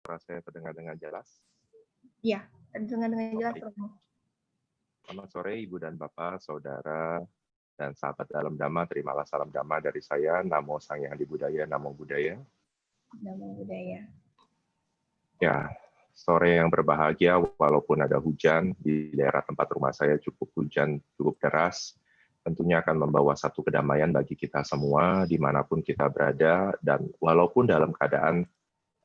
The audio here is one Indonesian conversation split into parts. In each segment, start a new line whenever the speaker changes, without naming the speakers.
Suara saya terdengar dengan jelas?
Iya, terdengar dengan jelas,
Baik.
Romo.
Selamat sore Ibu dan Bapak, Saudara, dan sahabat dalam Dhamma. Terimalah salam Dhamma dari saya, Namo Sang Hyang Adi Budaya, Namo Buddhaya.
Namo Buddhaya.
Ya, sore yang berbahagia walaupun ada hujan di daerah tempat rumah saya hujan cukup deras. Tentunya akan membawa satu kedamaian bagi kita semua dimanapun kita berada, dan walaupun dalam keadaan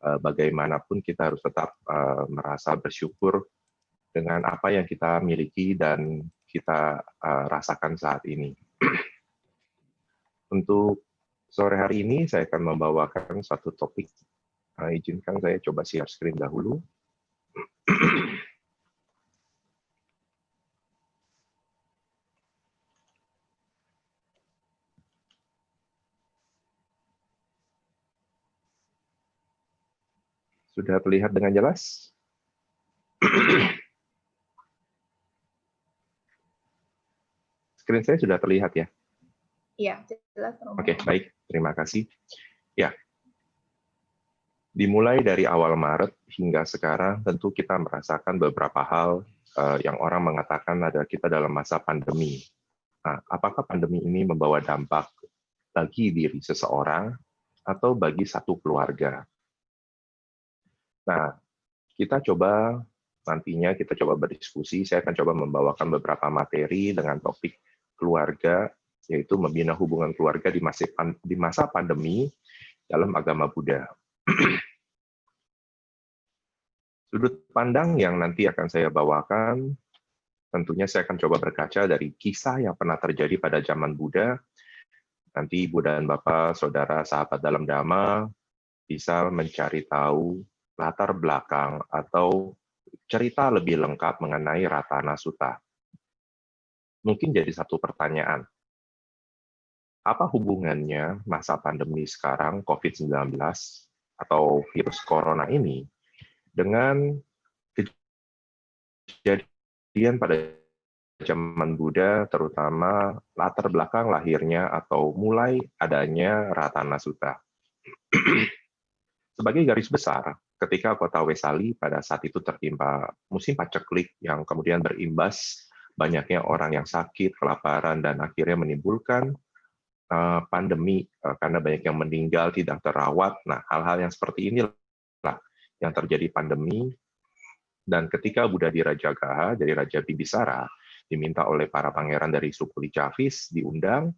bagaimanapun kita harus tetap merasa bersyukur dengan apa yang kita miliki dan kita rasakan saat ini. Untuk sore hari ini saya akan membawakan satu topik. Izinkan saya coba share screen dahulu. Sudah terlihat dengan jelas? Screen saya sudah terlihat ya?
Iya, jelas, Romo.
Oke, baik. Terima kasih. Ya, dimulai dari awal Maret hingga sekarang, tentu kita merasakan beberapa hal yang orang mengatakan adalah kita dalam masa pandemi. Nah, apakah pandemi ini membawa dampak bagi diri seseorang atau bagi satu keluarga? Nah, nantinya kita coba berdiskusi. Saya akan coba membawakan beberapa materi dengan topik keluarga, yaitu membina hubungan keluarga di masa pandemi dalam agama Buddha. Sudut pandang yang nanti akan saya bawakan, tentunya saya akan coba berkaca dari kisah yang pernah terjadi pada zaman Buddha. Nanti Ibu dan Bapak, Saudara, sahabat dalam Dhamma bisa mencari tahu latar belakang atau cerita lebih lengkap mengenai Ratana Sutta. Mungkin jadi satu pertanyaan, apa hubungannya masa pandemi sekarang, COVID-19, atau virus corona ini, dengan kejadian pada zaman Buddha, terutama latar belakang lahirnya atau mulai adanya Ratana Sutta. Sebagai garis besar, ketika kota Wesali pada saat itu tertimpa musim paceklik yang kemudian berimbas banyaknya orang yang sakit, kelaparan, dan akhirnya menimbulkan pandemi karena banyak yang meninggal, tidak terawat. Nah, hal-hal yang seperti inilah yang terjadi pandemi. Dan ketika Buddha di Rajagaha, jadi Raja Bibisara, diminta oleh para pangeran dari suku Lichavis, diundang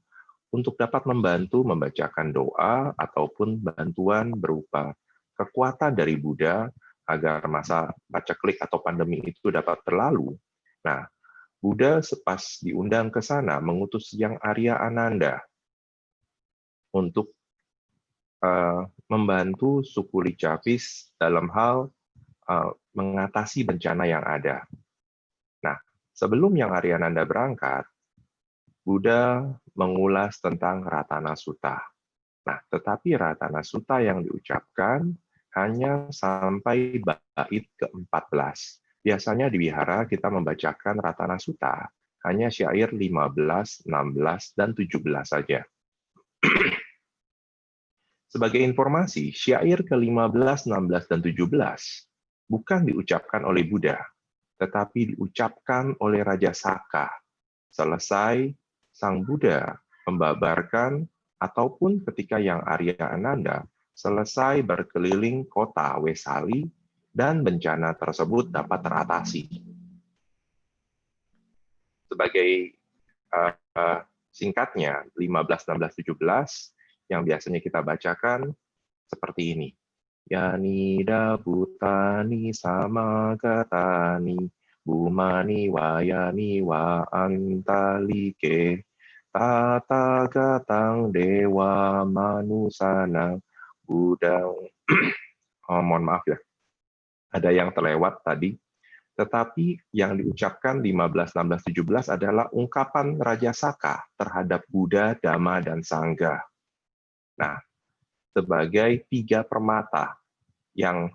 untuk dapat membantu membacakan doa ataupun bantuan berupa kekuatan dari Buddha agar masa paceklik atau pandemi itu dapat berlalu. Nah, Buddha pas diundang ke sana mengutus Yang Arya Ananda untuk membantu suku Lichavis dalam hal mengatasi bencana yang ada. Nah, sebelum Yang Aryananda berangkat, Buddha mengulas tentang Ratana Sutta. Nah, tetapi Ratana Sutta yang diucapkan hanya sampai bait ke-14. Biasanya di wihara kita membacakan Ratana Sutta hanya syair 15, 16, dan 17 saja. Sebagai informasi, syair ke-15, 16, dan 17 bukan diucapkan oleh Buddha, tetapi diucapkan oleh Raja Saka. Selesai Sang Buddha membabarkan ataupun ketika Yang Arya Ananda selesai berkeliling kota Wesali dan bencana tersebut dapat teratasi. Sebagai singkatnya, 15, 16, 17 yang biasanya kita bacakan seperti ini. Yanida Bhutani Samagatani Bhumani Wayani Wa Antalike Tata Gatang Dewa Manusana Budang. Mohon maaf ya, ada yang terlewat tadi. Tetapi yang diucapkan 15, 16, 17 adalah ungkapan Raja Saka terhadap Buddha, Dhamma, dan Sangha. Nah, sebagai tiga permata yang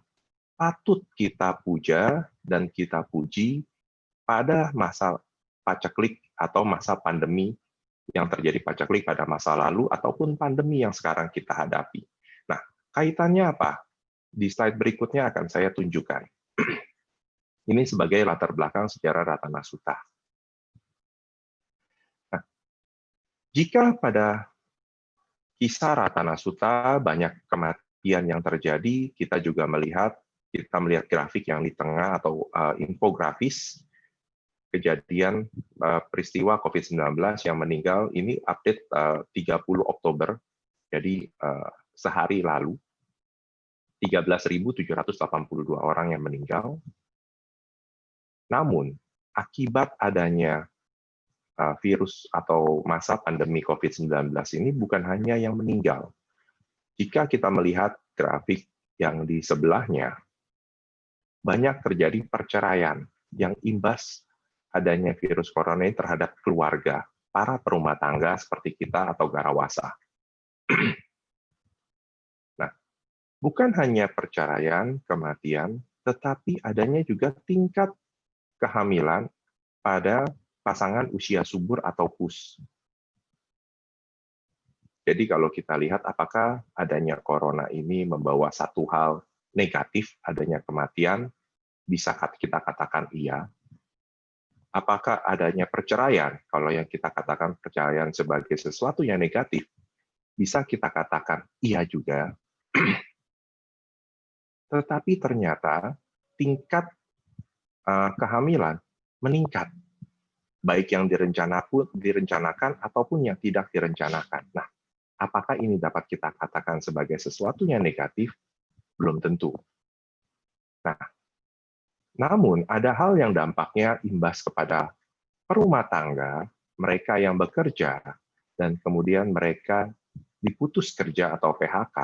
patut kita puja dan kita puji pada masa paceklik atau masa pandemi yang terjadi paceklik pada masa lalu ataupun pandemi yang sekarang kita hadapi. Nah, kaitannya apa? Di slide berikutnya akan saya tunjukkan. Ini sebagai latar belakang sejarah Ratanasuta. Nah, jika pada kisah Ratanasuta banyak kematian yang terjadi, kita melihat grafik yang di tengah atau infografis kejadian peristiwa COVID-19 yang meninggal. Ini update 30 Oktober, jadi sehari lalu 13.782 orang yang meninggal. Namun, akibat adanya virus atau masa pandemi COVID-19 ini bukan hanya yang meninggal. Jika kita melihat grafik yang di sebelahnya, banyak terjadi perceraian yang imbas adanya virus corona ini terhadap keluarga, para perumah tangga seperti kita atau garawasa. Nah, bukan hanya perceraian, kematian, tetapi adanya juga tingkat kehamilan pada pasangan usia subur atau PUS. Jadi kalau kita lihat apakah adanya corona ini membawa satu hal negatif, adanya kematian, bisa kita katakan iya. Apakah adanya perceraian, kalau yang kita katakan perceraian sebagai sesuatu yang negatif, bisa kita katakan iya juga. Tetapi ternyata tingkat kehamilan meningkat, baik yang direncanakan ataupun yang tidak direncanakan. Nah, apakah ini dapat kita katakan sebagai sesuatu yang negatif? Belum tentu. Nah, namun ada hal yang dampaknya imbas kepada perumah tangga, mereka yang bekerja, dan kemudian mereka diputus kerja atau PHK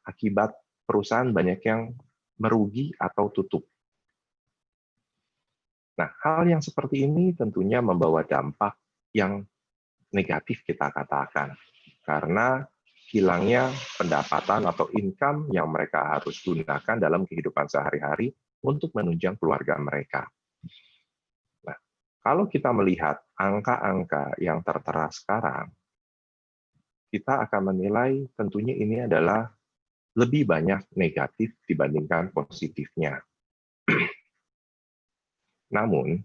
akibat perusahaan banyak yang merugi atau tutup. Nah, hal yang seperti ini tentunya membawa dampak yang negatif kita katakan, karena hilangnya pendapatan atau income yang mereka harus gunakan dalam kehidupan sehari-hari untuk menunjang keluarga mereka. Nah, kalau kita melihat angka-angka yang tertera sekarang, kita akan menilai tentunya ini adalah lebih banyak negatif dibandingkan positifnya. Namun,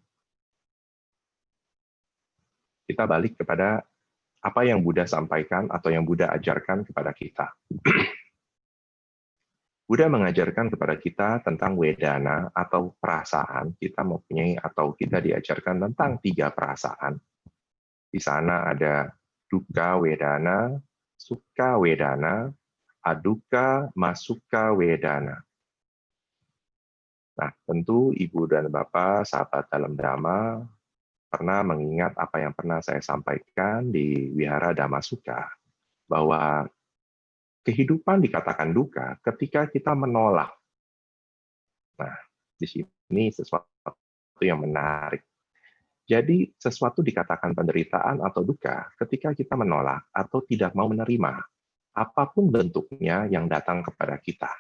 kita balik kepada apa yang Buddha sampaikan atau yang Buddha ajarkan kepada kita. Buddha mengajarkan kepada kita tentang wedana atau perasaan. Kita mempunyai atau kita diajarkan tentang 3 perasaan. Di sana ada dukkha wedana, sukha wedana, adukkha masukha wedana. Nah, tentu Ibu dan Bapak, sahabat dalam Dhamma, pernah mengingat apa yang pernah saya sampaikan di Wihara Dhammasuka, bahwa kehidupan dikatakan duka ketika kita menolak. Nah, di sini sesuatu yang menarik. Jadi, sesuatu dikatakan penderitaan atau duka ketika kita menolak atau tidak mau menerima apapun bentuknya yang datang kepada kita.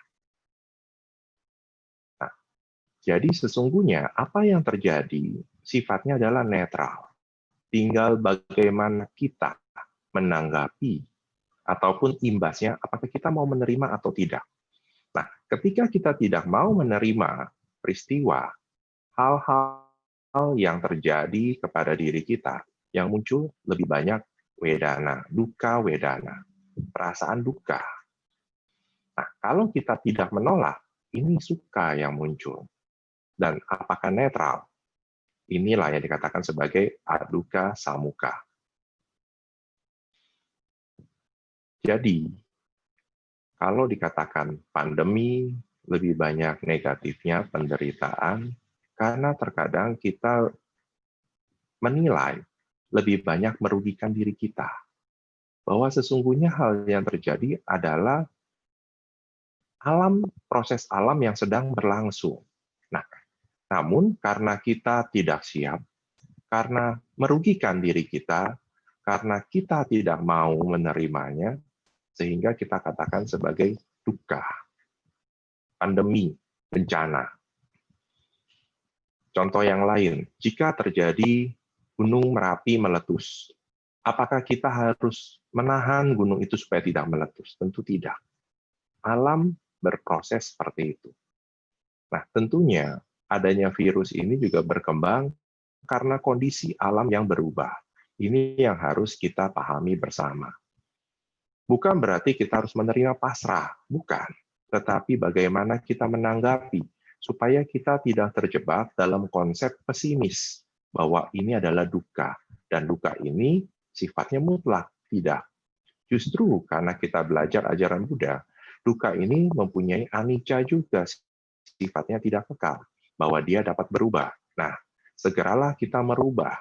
Nah, jadi sesungguhnya apa yang terjadi sifatnya adalah netral. Tinggal bagaimana kita menanggapi ataupun imbasnya, apakah kita mau menerima atau tidak. Nah, ketika kita tidak mau menerima peristiwa, hal-hal yang terjadi kepada diri kita, yang muncul lebih banyak wedana, dukkha wedana, perasaan duka. Nah, kalau kita tidak menolak, ini sukha yang muncul. Dan apakah netral? Inilah yang dikatakan sebagai adukkha samukha. Jadi, kalau dikatakan pandemi lebih banyak negatifnya penderitaan, karena terkadang kita menilai lebih banyak merugikan diri kita. Bahwa sesungguhnya hal yang terjadi adalah proses alam yang sedang berlangsung. Nah, namun karena kita tidak siap, karena merugikan diri kita, karena kita tidak mau menerimanya, sehingga kita katakan sebagai dukkha, pandemi, bencana. Contoh yang lain, jika terjadi Gunung Merapi meletus, apakah kita harus menahan gunung itu supaya tidak meletus? Tentu tidak. Alam berproses seperti itu. Nah, tentunya adanya virus ini juga berkembang karena kondisi alam yang berubah. Ini yang harus kita pahami bersama. Bukan berarti kita harus menerima pasrah, bukan. Tetapi bagaimana kita menanggapi supaya kita tidak terjebak dalam konsep pesimis bahwa ini adalah duka dan duka ini sifatnya mutlak, tidak. Justru karena kita belajar ajaran Buddha, duka ini mempunyai anicca juga, sifatnya tidak kekal, bahwa dia dapat berubah. Nah, segeralah kita merubah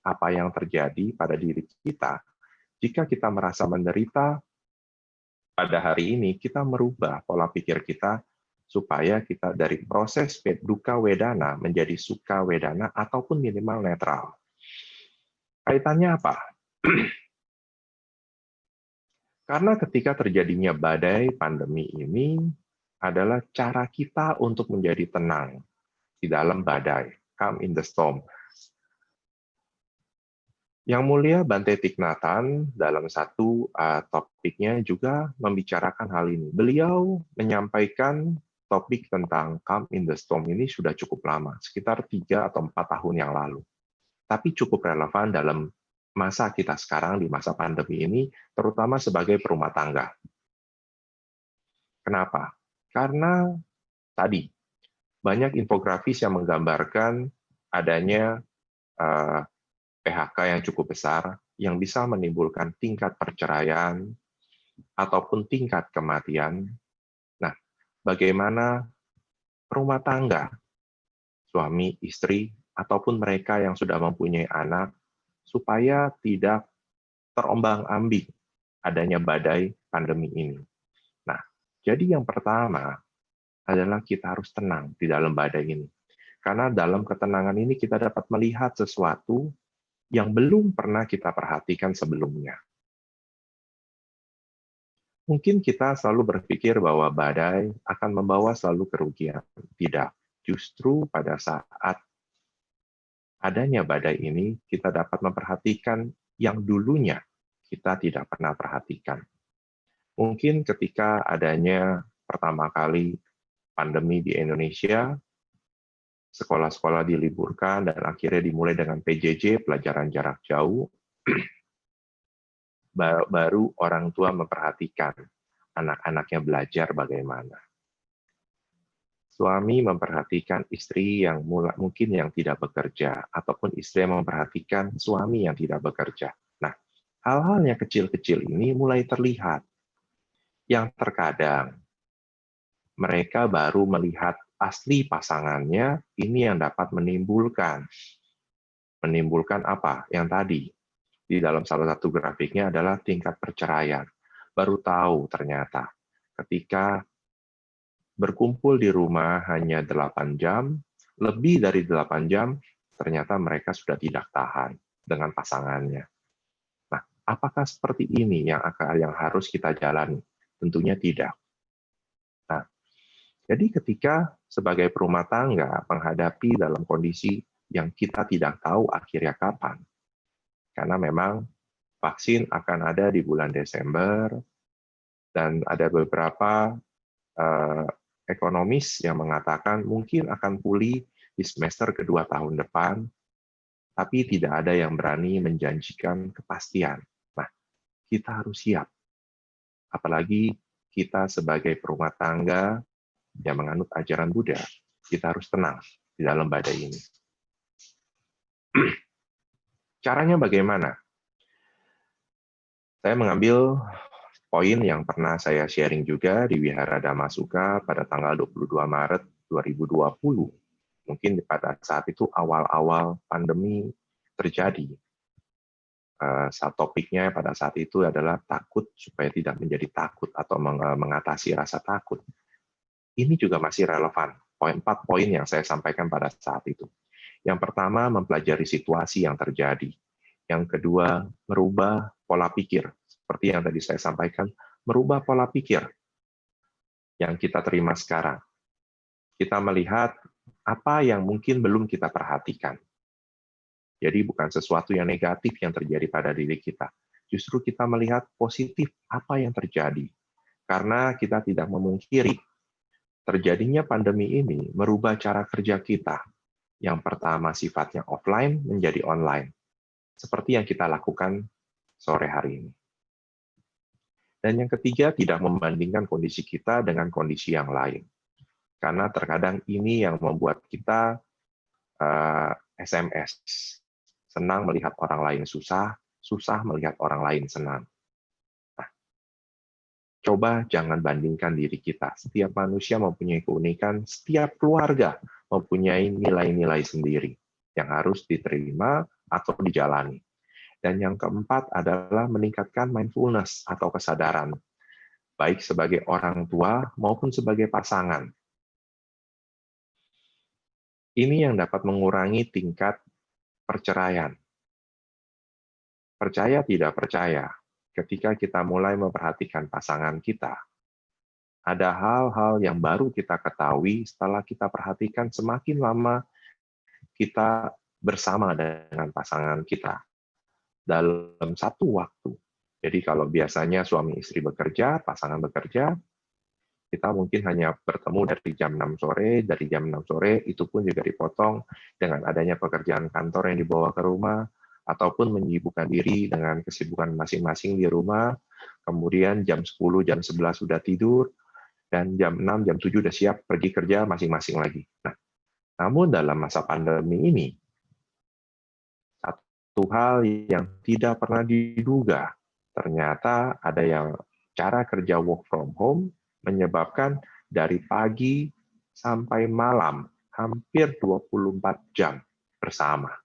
apa yang terjadi pada diri kita. Jika kita merasa menderita, pada hari ini kita merubah pola pikir kita supaya kita dari proses duka wedana menjadi suka wedana ataupun minimal netral. Kaitannya apa? Karena ketika terjadinya badai pandemi ini adalah cara kita untuk menjadi tenang di dalam badai, calm in the storm. Yang Mulia Bante Thich dalam satu topiknya juga membicarakan hal ini. Beliau menyampaikan topik tentang calm in the storm ini sudah cukup lama, sekitar 3 atau 4 tahun yang lalu. Tapi cukup relevan dalam masa kita sekarang di masa pandemi ini, terutama sebagai perumah tangga. Kenapa? Karena tadi banyak infografis yang menggambarkan adanya PHK yang cukup besar yang bisa menimbulkan tingkat perceraian ataupun tingkat kematian. Nah, bagaimana rumah tangga, suami, istri, ataupun mereka yang sudah mempunyai anak, supaya tidak terombang-ambing adanya badai pandemi ini. Nah, jadi yang pertama adalah kita harus tenang di dalam badai ini. Karena dalam ketenangan ini kita dapat melihat sesuatu yang belum pernah kita perhatikan sebelumnya. Mungkin kita selalu berpikir bahwa badai akan membawa selalu kerugian. Tidak. Justru pada saat adanya badai ini, kita dapat memperhatikan yang dulunya kita tidak pernah perhatikan. Mungkin ketika adanya pertama kali pandemi di Indonesia, sekolah-sekolah diliburkan dan akhirnya dimulai dengan PJJ, pelajaran jarak jauh, baru orang tua memperhatikan anak-anaknya belajar bagaimana. Suami memperhatikan istri yang mungkin yang tidak bekerja, ataupun istri yang memperhatikan suami yang tidak bekerja. Nah, hal-hal yang kecil-kecil ini mulai terlihat. Yang terkadang mereka baru melihat asli pasangannya, ini yang dapat menimbulkan apa? Yang tadi di dalam salah satu grafiknya adalah tingkat perceraian. Baru tahu ternyata ketika berkumpul di rumah hanya 8 jam, lebih dari 8 jam, ternyata mereka sudah tidak tahan dengan pasangannya. Nah, apakah seperti ini yang harus kita jalani? Tentunya tidak. Nah, jadi ketika sebagai perumah tangga menghadapi dalam kondisi yang kita tidak tahu akhirnya kapan, karena memang vaksin akan ada di bulan Desember, dan ada beberapa ekonomis yang mengatakan mungkin akan pulih di semester kedua tahun depan, tapi tidak ada yang berani menjanjikan kepastian. Nah, kita harus siap. Apalagi kita sebagai perumah tangga yang menganut ajaran Buddha, kita harus tenang di dalam badai ini. Caranya bagaimana? Saya mengambil poin yang pernah saya sharing juga di Wihara Dhammasuka pada tanggal 22 Maret 2020. Mungkin pada saat itu awal-awal pandemi terjadi. Saat topiknya pada saat itu adalah takut supaya tidak menjadi takut atau mengatasi rasa takut. Ini juga masih relevan. 4 poin yang saya sampaikan pada saat itu. Yang pertama, mempelajari situasi yang terjadi. Yang kedua, merubah pola pikir. Seperti yang tadi saya sampaikan, merubah pola pikir yang kita terima sekarang. Kita melihat apa yang mungkin belum kita perhatikan. Jadi bukan sesuatu yang negatif yang terjadi pada diri kita. Justru kita melihat positif apa yang terjadi. Karena kita tidak memungkiri Terjadinya pandemi ini merubah cara kerja kita. Yang pertama sifatnya offline menjadi online, seperti yang kita lakukan sore hari ini. Dan yang ketiga, tidak membandingkan kondisi kita dengan kondisi yang lain. Karena terkadang ini yang membuat kita SMS. Senang melihat orang lain susah, susah melihat orang lain senang. Nah, coba jangan bandingkan diri kita. Setiap manusia mempunyai keunikan, setiap keluarga mempunyai nilai-nilai sendiri yang harus diterima atau dijalani. Dan yang keempat adalah meningkatkan mindfulness atau kesadaran, baik sebagai orang tua maupun sebagai pasangan. Ini yang dapat mengurangi tingkat perceraian. Percaya tidak percaya, ketika kita mulai memperhatikan pasangan kita, ada hal-hal yang baru kita ketahui setelah kita perhatikan semakin lama kita bersama dengan pasangan kita dalam satu waktu. Jadi kalau biasanya suami istri bekerja, pasangan bekerja, kita mungkin hanya bertemu dari jam 6 sore, dari jam 6 sore itu pun juga dipotong dengan adanya pekerjaan kantor yang dibawa ke rumah, ataupun menyibukkan diri dengan kesibukan masing-masing di rumah, kemudian jam 10, jam 11 sudah tidur, dan jam 6, jam 7 sudah siap pergi kerja masing-masing lagi. Nah, namun dalam masa pandemi ini, satu hal yang tidak pernah diduga, ternyata ada yang cara kerja work from home menyebabkan dari pagi sampai malam hampir 24 jam bersama.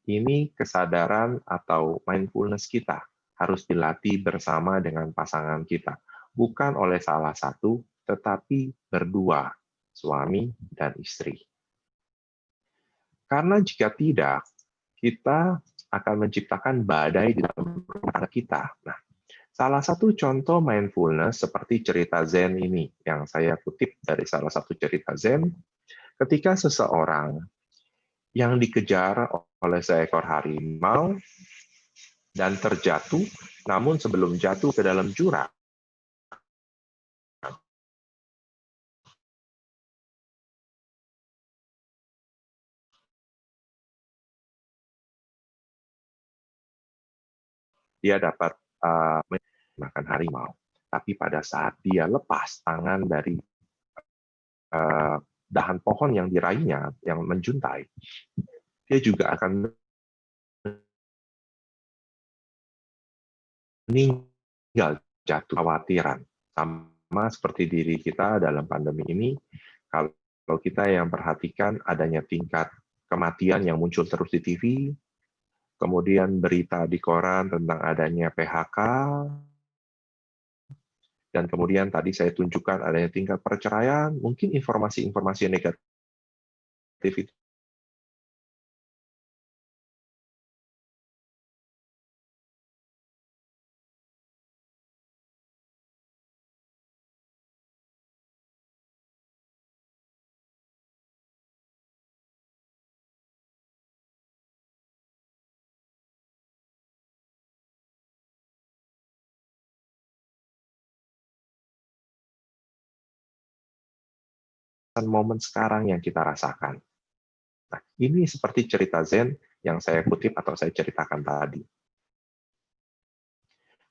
Ini kesadaran atau mindfulness kita harus dilatih bersama dengan pasangan kita. Bukan oleh salah satu, tetapi berdua, suami dan istri. Karena jika tidak, kita akan menciptakan badai di dalam rumah tangga kita. Nah, salah satu contoh mindfulness seperti cerita Zen ini, yang saya kutip dari salah satu cerita Zen, ketika seseorang yang dikejar oleh seekor harimau dan terjatuh, namun sebelum jatuh ke dalam jurang, dia dapat makan harimau. Tapi pada saat dia lepas tangan dari dahan pohon yang diraihnya, yang menjuntai, dia juga akan meninggal jatuh khawatiran. Sama seperti diri kita dalam pandemi ini, kalau kita yang perhatikan adanya tingkat kematian yang muncul terus di TV, kemudian berita di koran tentang adanya PHK, dan kemudian tadi saya tunjukkan adanya tingkat perceraian, mungkin informasi-informasi negatif itu momen sekarang yang kita rasakan. Nah, ini seperti cerita Zen yang saya kutip atau saya ceritakan tadi.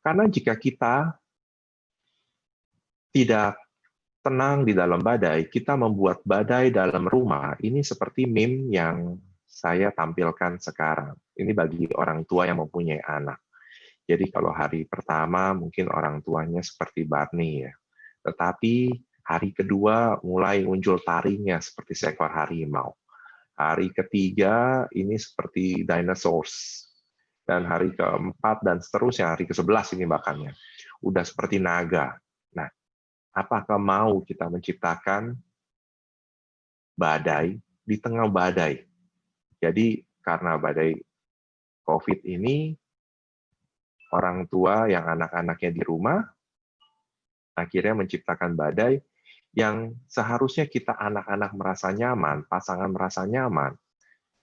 Karena jika kita tidak tenang di dalam badai, kita membuat badai dalam rumah. Ini seperti meme yang saya tampilkan sekarang. Ini bagi orang tua yang mempunyai anak. Jadi kalau hari pertama mungkin orang tuanya seperti Barney ya. Tetapi hari kedua mulai muncul taringnya seperti seekor harimau. Hari ketiga ini seperti dinosaurs. Dan hari keempat dan seterusnya, hari ke-11 ini bahkannya. Udah seperti naga. Nah, apakah mau kita menciptakan badai di tengah badai? Jadi karena badai COVID ini, orang tua yang anak-anaknya di rumah, akhirnya menciptakan badai yang seharusnya kita anak-anak merasa nyaman, pasangan merasa nyaman.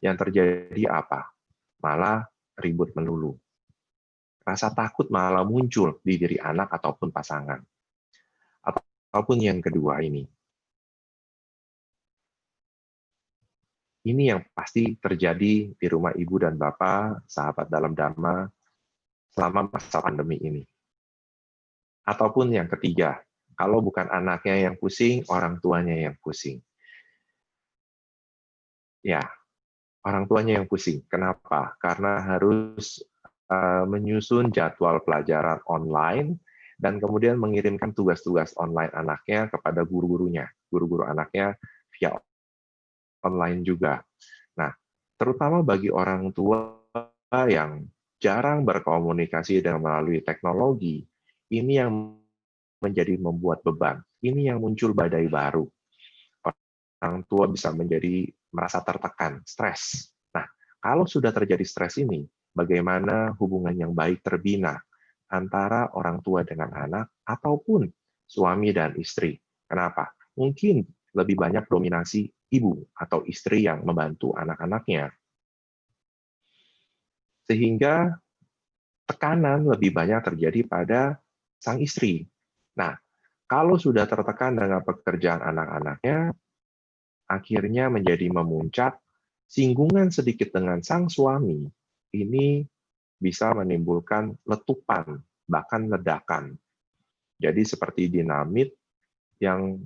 Yang terjadi apa? Malah ribut melulu. Rasa takut malah muncul di diri anak ataupun pasangan. Ataupun yang kedua ini, Ini yang pasti terjadi di rumah ibu dan bapak, sahabat dalam Dharma, selama masa pandemi ini. Ataupun yang ketiga, kalau bukan anaknya yang pusing, orang tuanya yang pusing. Ya, orang tuanya yang pusing. Kenapa? Karena harus menyusun jadwal pelajaran online dan kemudian mengirimkan tugas-tugas online anaknya kepada guru-gurunya. Guru-guru anaknya via online juga. Nah, terutama bagi orang tua yang jarang berkomunikasi dengan melalui teknologi, ini yang menjadi membuat beban. Ini yang muncul badai baru. Orang tua bisa menjadi merasa tertekan, stres. Nah, kalau sudah terjadi stres ini, bagaimana hubungan yang baik terbina antara orang tua dengan anak ataupun suami dan istri? Kenapa? Mungkin lebih banyak dominasi ibu atau istri yang membantu anak-anaknya. Sehingga tekanan lebih banyak terjadi pada sang istri. Nah, kalau sudah tertekan dengan pekerjaan anak-anaknya, akhirnya menjadi memuncak, singgungan sedikit dengan sang suami, ini bisa menimbulkan letupan, bahkan ledakan. Jadi seperti dinamit yang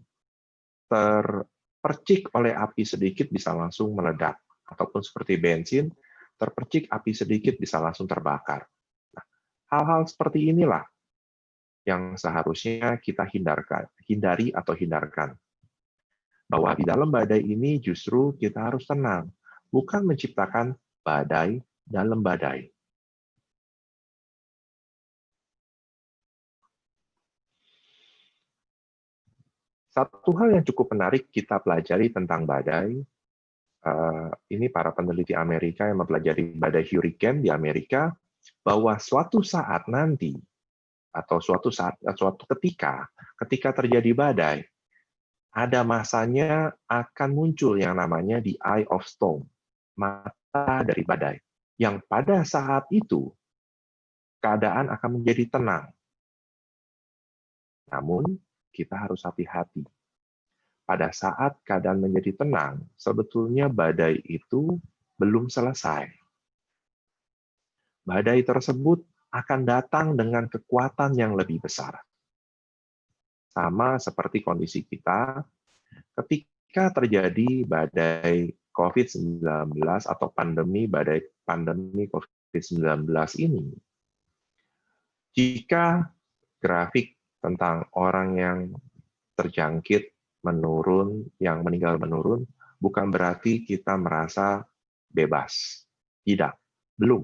terpercik oleh api sedikit bisa langsung meledak. Ataupun seperti bensin, terpercik api sedikit bisa langsung terbakar. Nah, hal-hal seperti inilah yang seharusnya kita hindari atau hindarkan. Bahwa di dalam badai ini justru kita harus tenang, bukan menciptakan badai dalam badai. Satu hal yang cukup menarik kita pelajari tentang badai, ini para peneliti Amerika yang mempelajari badai hurricane di Amerika, bahwa suatu saat nanti, atau suatu ketika terjadi badai, ada masanya akan muncul yang namanya the eye of storm, mata dari badai, yang pada saat itu keadaan akan menjadi tenang. Namun, kita harus hati-hati. Pada saat keadaan menjadi tenang, sebetulnya badai itu belum selesai. Badai tersebut akan datang dengan kekuatan yang lebih besar. Sama seperti kondisi kita ketika terjadi badai COVID-19 atau badai pandemi COVID-19 ini. Jika grafik tentang orang yang terjangkit menurun, yang meninggal menurun, bukan berarti kita merasa bebas. Tidak, belum.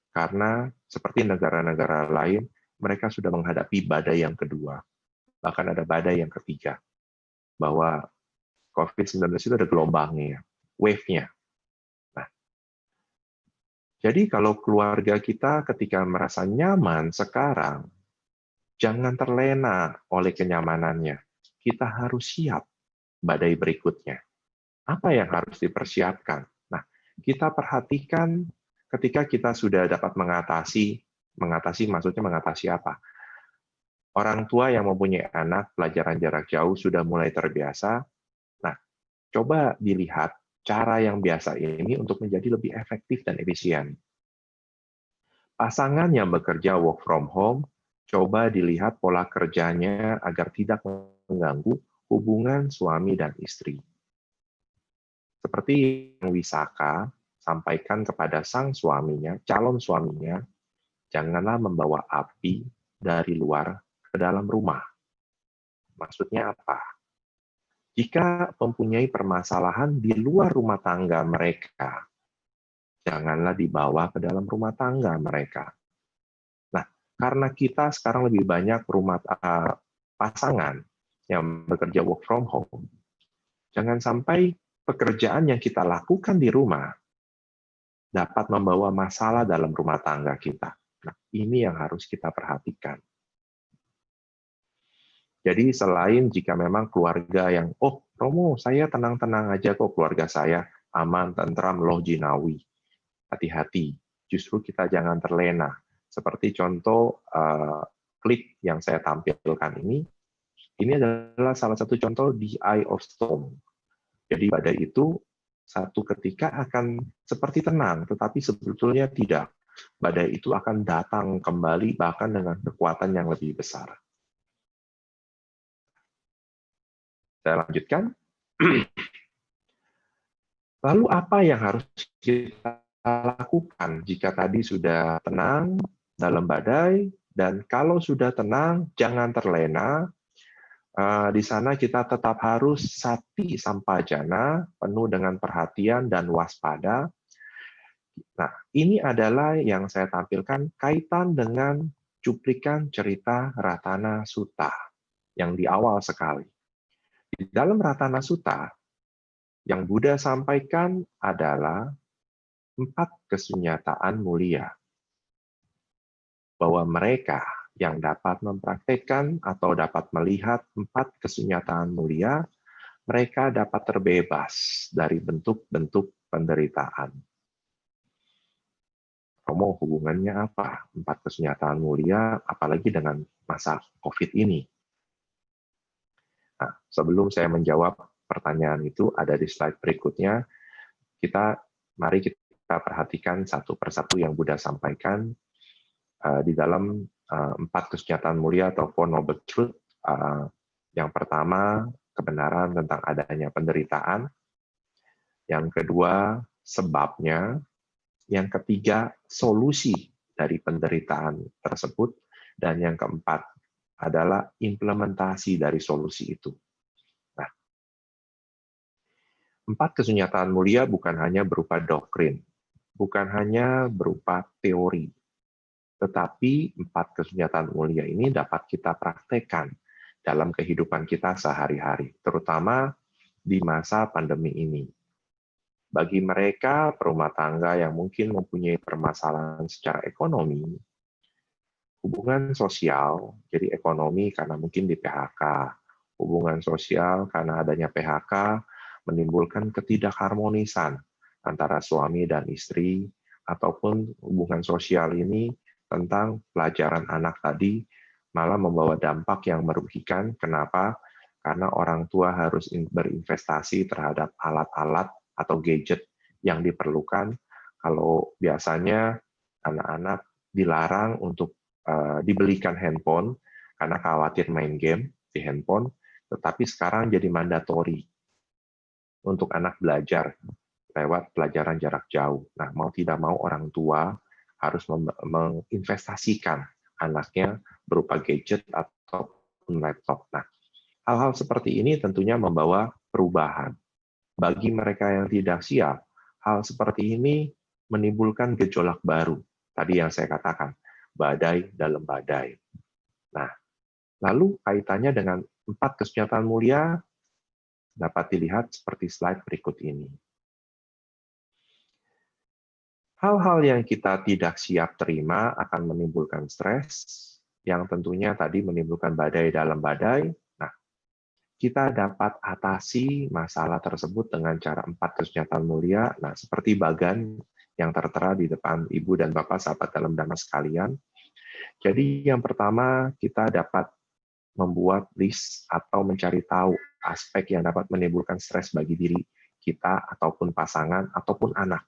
Karena seperti negara-negara lain, mereka sudah menghadapi badai yang kedua. Bahkan ada badai yang ketiga. Bahwa COVID-19 itu ada gelombangnya, wave-nya. Nah, jadi kalau keluarga kita ketika merasa nyaman sekarang, jangan terlena oleh kenyamanannya. Kita harus siap badai berikutnya. Apa yang harus dipersiapkan? Nah, kita perhatikan ketika kita sudah dapat mengatasi maksudnya mengatasi apa? Orang tua yang mempunyai anak pelajaran jarak jauh sudah mulai terbiasa. Nah, coba dilihat cara yang biasa ini untuk menjadi lebih efektif dan efisien. Pasangan yang bekerja work from home, coba dilihat pola kerjanya agar tidak mengganggu hubungan suami dan istri. Seperti yang Wisaka sampaikan kepada sang suaminya, calon suaminya, janganlah membawa api dari luar ke dalam rumah. Maksudnya apa? Jika mempunyai permasalahan di luar rumah tangga mereka, janganlah dibawa ke dalam rumah tangga mereka. Nah, karena kita sekarang lebih banyak pasangan yang bekerja work from home, jangan sampai pekerjaan yang kita lakukan di rumah dapat membawa masalah dalam rumah tangga kita. Nah, ini yang harus kita perhatikan. Jadi selain jika memang keluarga yang, oh Romo, saya tenang-tenang aja kok, keluarga saya aman, tentram, loh jinawi. Hati-hati, justru kita jangan terlena. Seperti contoh klik yang saya tampilkan ini adalah salah satu contoh the eye of storm. Jadi badai itu satu ketika akan seperti tenang, tetapi sebetulnya tidak. Badai itu akan datang kembali bahkan dengan kekuatan yang lebih besar. Saya lanjutkan. Lalu apa yang harus kita lakukan jika tadi sudah tenang dalam badai, dan kalau sudah tenang, jangan terlena. Di sana kita tetap harus sati sampajana, penuh dengan perhatian dan waspada. Nah, ini adalah yang saya tampilkan kaitan dengan cuplikan cerita Ratana Sutta yang di awal sekali. Di dalam Ratana Sutta, yang Buddha sampaikan adalah 4 kesunyataan mulia. Bahwa mereka yang dapat mempraktekkan atau dapat melihat 4 kesunyataan mulia, mereka dapat terbebas dari bentuk-bentuk penderitaan. Romo, hubungannya apa? 4 kesunyataan mulia, apalagi dengan masa COVID ini. Nah, sebelum saya menjawab pertanyaan itu, ada di slide berikutnya, mari kita perhatikan satu persatu yang Buddha sampaikan di dalam 4 kesunyataan mulia atau Four Noble Truth. Yang pertama, kebenaran tentang adanya penderitaan. Yang kedua, sebabnya. Yang ketiga, solusi dari penderitaan tersebut. Dan yang keempat adalah implementasi dari solusi itu. Nah, 4 kesunyataan mulia bukan hanya berupa doktrin, bukan hanya berupa teori, tetapi 4 kesunyataan mulia ini dapat kita praktekkan dalam kehidupan kita sehari-hari, terutama di masa pandemi ini. Bagi mereka perumah tangga yang mungkin mempunyai permasalahan secara ekonomi, hubungan sosial, jadi ekonomi karena mungkin di PHK, hubungan sosial karena adanya PHK menimbulkan ketidakharmonisan antara suami dan istri, ataupun hubungan sosial ini tentang pelajaran anak tadi malah membawa dampak yang merugikan. Kenapa? Karena orang tua harus berinvestasi terhadap alat-alat atau gadget yang diperlukan. Kalau biasanya anak-anak dilarang untuk dibelikan handphone karena khawatir main game di handphone, tetapi sekarang jadi mandatori untuk anak belajar lewat pelajaran jarak jauh. Nah, mau tidak mau orang tua harus menginvestasikan anaknya berupa gadget ataupun laptop. Nah, hal-hal seperti ini tentunya membawa perubahan. Bagi mereka yang tidak siap, hal seperti ini menimbulkan gejolak baru. Tadi yang saya katakan, badai dalam badai. Nah, lalu kaitannya dengan 4 kesunyataan mulia dapat dilihat seperti slide berikut ini. Hal-hal yang kita tidak siap terima akan menimbulkan stres, yang tentunya tadi menimbulkan badai dalam badai. Nah, kita dapat atasi masalah tersebut dengan cara 4 kesunyataan mulia. Nah, seperti bagan yang tertera di depan Ibu dan Bapak sahabat dalam Dhamma sekalian. Jadi yang pertama, kita dapat membuat list atau mencari tahu aspek yang dapat menimbulkan stres bagi diri kita, ataupun pasangan, ataupun anak.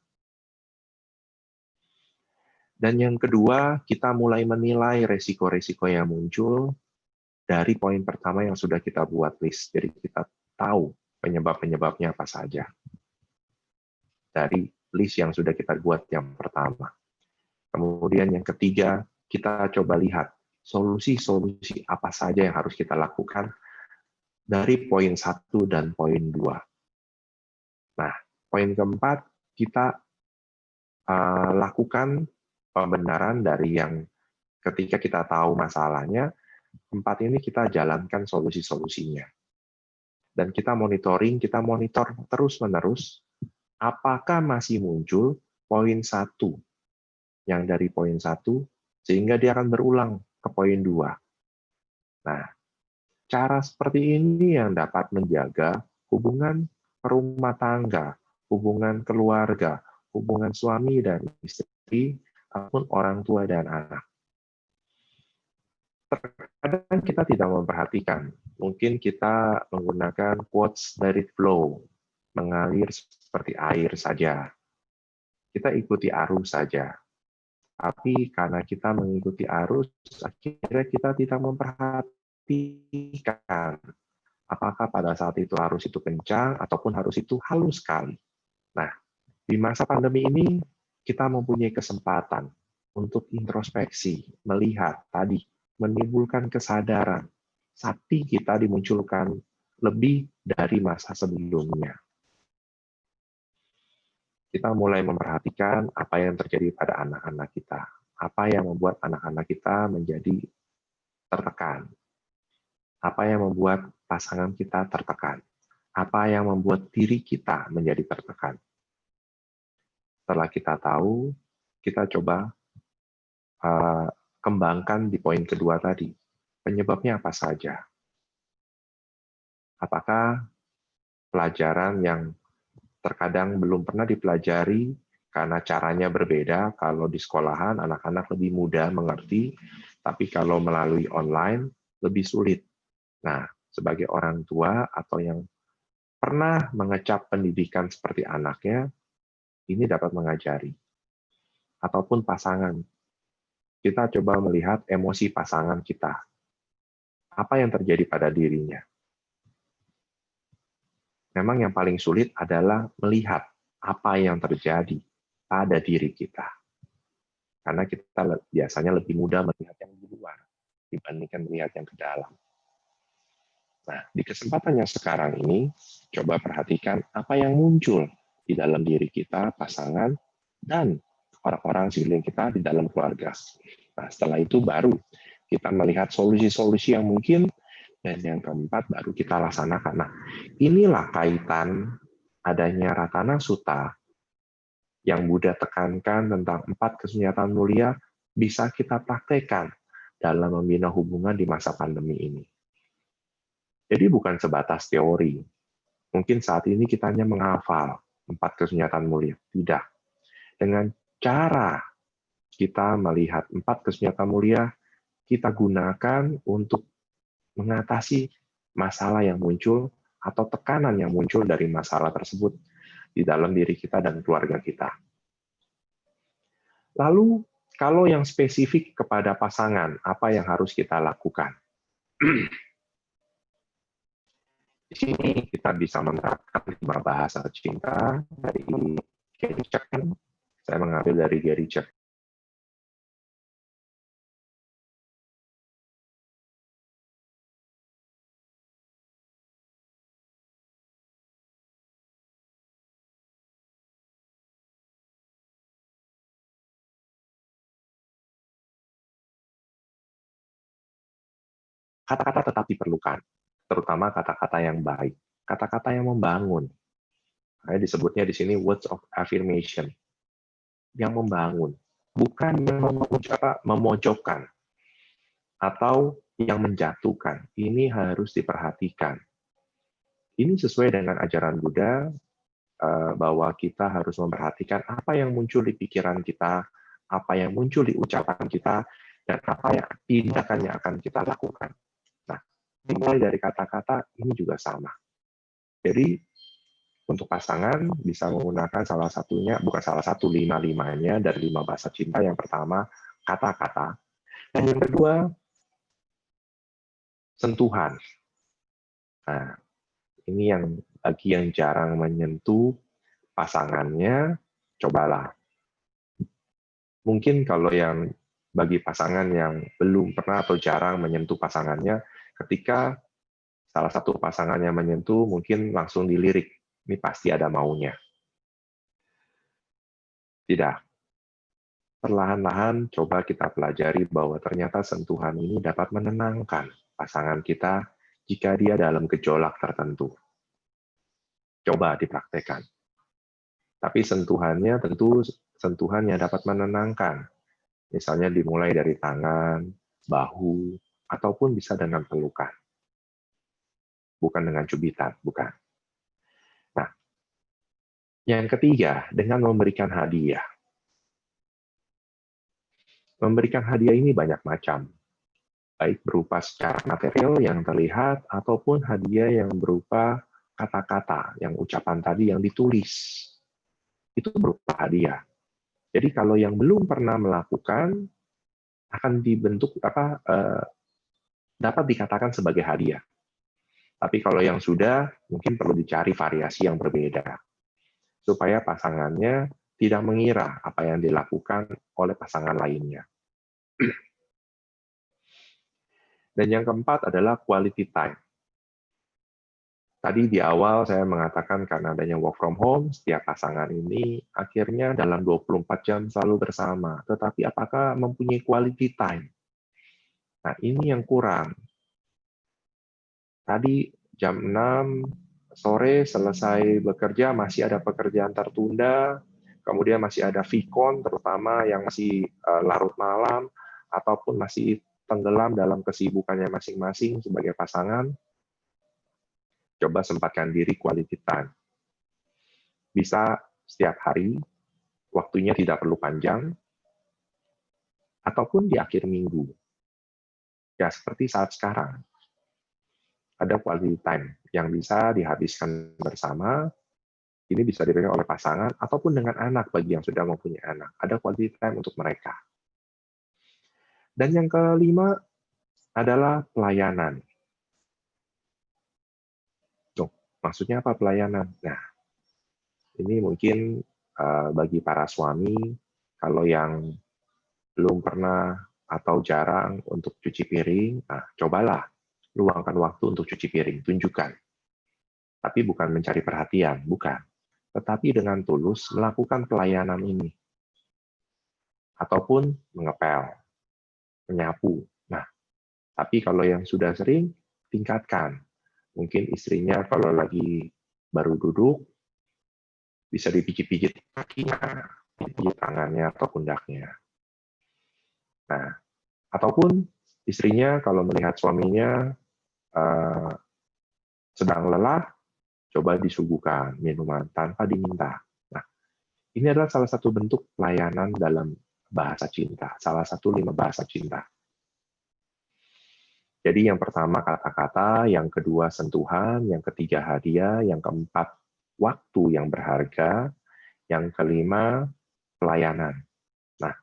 Dan yang kedua, kita mulai menilai resiko-resiko yang muncul dari poin pertama yang sudah kita buat list. Jadi kita tahu penyebab-penyebabnya apa saja dari list yang sudah kita buat yang pertama. Kemudian yang ketiga, kita coba lihat solusi-solusi apa saja yang harus kita lakukan dari poin 1 dan poin 2. Nah, poin keempat, kita lakukan pembenaran dari yang ketika kita tahu masalahnya, 4 ini kita jalankan solusi-solusinya. Dan kita monitoring, kita monitor terus-menerus, apakah masih muncul poin 1 yang dari poin 1, sehingga dia akan berulang ke poin 2. Nah, cara seperti ini yang dapat menjaga hubungan rumah tangga, hubungan keluarga, hubungan suami dan istri, ataupun orang tua dan anak. Terkadang kita tidak memperhatikan, mungkin kita menggunakan quotes dari flow. mengalir seperti air saja. Kita ikuti arus saja. Tapi karena kita mengikuti arus, akhirnya kita tidak memperhatikan apakah pada saat itu arus itu kencang ataupun arus itu halus sekali. Nah, di masa pandemi ini kita mempunyai kesempatan untuk introspeksi, melihat tadi, menimbulkan kesadaran. Sakti kita dimunculkan lebih dari masa sebelumnya. Kita mulai memperhatikan apa yang terjadi pada anak-anak kita. Apa yang membuat anak-anak kita menjadi tertekan. Apa yang membuat pasangan kita tertekan. Apa yang membuat diri kita menjadi tertekan. Setelah kita tahu, kita coba kembangkan di poin kedua tadi. Penyebabnya apa saja? Apakah pelajaran yang terkadang belum pernah dipelajari karena caranya berbeda? Kalau di sekolahan, anak-anak lebih mudah mengerti, tapi kalau melalui online, lebih sulit. Nah, sebagai orang tua atau yang pernah mengecap pendidikan seperti anaknya, ini dapat mengajari. Ataupun pasangan. Kita coba melihat emosi pasangan kita. Apa yang terjadi pada dirinya? Memang yang paling sulit adalah melihat apa yang terjadi pada diri kita. Karena kita biasanya lebih mudah melihat yang di luar dibandingkan melihat yang ke dalam. Nah, di kesempatan yang sekarang ini, coba perhatikan apa yang muncul di dalam diri kita, pasangan, dan orang-orang sekeliling kita di dalam keluarga. Nah, setelah itu baru kita melihat solusi-solusi yang mungkin, dan yang keempat baru kita laksanakan. Nah, inilah kaitan adanya Ratana Sutta yang Buddha tekankan tentang 4 kesunyatan mulia bisa kita praktekkan dalam membina hubungan di masa pandemi ini. Jadi bukan sebatas teori. Mungkin saat ini kita hanya menghafal 4 kesunyatan mulia. Tidak. Dengan cara kita melihat 4 kesunyatan mulia, kita gunakan untuk mengatasi masalah yang muncul atau tekanan yang muncul dari masalah tersebut di dalam diri kita dan keluarga kita. Lalu, kalau yang spesifik kepada pasangan, apa yang harus kita lakukan? Di sini kita bisa menerapkan 5 bahasa cinta dari Gary Chapman. Saya mengambil dari Gary Chapman. Kata-kata tetap diperlukan, terutama kata-kata yang baik, kata-kata yang membangun. Disebutnya di sini words of affirmation, yang membangun, bukan yang memojokkan atau yang menjatuhkan. Ini harus diperhatikan. Ini sesuai dengan ajaran Buddha bahwa kita harus memperhatikan apa yang muncul di pikiran kita, apa yang muncul di ucapan kita, dan apa yang tindakan yang akan kita lakukan. Nah, dimulai dari kata-kata ini juga sama. Jadi untuk pasangan bisa menggunakan salah satunya, bukan salah satu, 5-5-nya dari 5 bahasa cinta. Yang pertama, kata-kata. Dan yang kedua, sentuhan. Nah, ini yang bagi yang jarang menyentuh pasangannya, cobalah. Mungkin kalau yang bagi pasangan yang belum pernah atau jarang menyentuh pasangannya, ketika salah satu pasangannya menyentuh, mungkin langsung dilirik. Ini pasti ada maunya. Tidak. Perlahan-lahan coba kita pelajari bahwa ternyata sentuhan ini dapat menenangkan pasangan kita jika dia dalam gejolak tertentu. Coba dipraktekkan. Tapi sentuhannya tentu sentuhan yang dapat menenangkan. Misalnya dimulai dari tangan, bahu, ataupun bisa dengan pelukan. Bukan dengan cubitan, bukan. Nah, yang ketiga, dengan memberikan hadiah. Memberikan hadiah ini banyak macam, baik berupa secara material yang terlihat, ataupun hadiah yang berupa kata-kata, yang ucapan tadi yang ditulis. Itu berupa hadiah. Jadi kalau yang belum pernah melakukan akan dibentuk dapat dikatakan sebagai hadiah. Tapi kalau yang sudah, mungkin perlu dicari variasi yang berbeda supaya pasangannya tidak mengira apa yang dilakukan oleh pasangan lainnya. Dan yang keempat adalah quality time. Tadi di awal saya mengatakan karena adanya work from home, setiap pasangan ini akhirnya dalam 24 jam selalu bersama. Tetapi apakah mempunyai quality time? Nah, ini yang kurang. Tadi jam 6 sore selesai bekerja, masih ada pekerjaan tertunda, kemudian masih ada vikon, terutama yang masih larut malam, ataupun masih tenggelam dalam kesibukannya masing-masing sebagai pasangan. Coba sempatkan diri quality time. Bisa setiap hari, waktunya tidak perlu panjang, ataupun di akhir minggu. Ya, seperti saat sekarang. Ada quality time yang bisa dihabiskan bersama, ini bisa diberikan oleh pasangan, ataupun dengan anak bagi yang sudah mempunyai anak. Ada quality time untuk mereka. Dan yang kelima adalah pelayanan. Maksudnya apa pelayanan? Nah, ini mungkin bagi para suami, kalau yang belum pernah atau jarang untuk cuci piring, nah, cobalah luangkan waktu untuk cuci piring, tunjukkan. Tapi bukan mencari perhatian, bukan. Tetapi dengan tulus melakukan pelayanan ini. Ataupun mengepel, menyapu. Nah, tapi kalau yang sudah sering, tingkatkan. Mungkin istrinya kalau lagi baru duduk, bisa dipijit-pijit kakinya, dipijit tangannya atau pundaknya. Nah, ataupun istrinya kalau melihat suaminya sedang lelah, coba disuguhkan minuman tanpa diminta. Nah, ini adalah salah satu bentuk pelayanan dalam bahasa cinta, salah satu 5 bahasa cinta. Jadi yang pertama kata-kata, yang kedua sentuhan, yang ketiga hadiah, yang keempat waktu yang berharga, yang kelima pelayanan. Nah,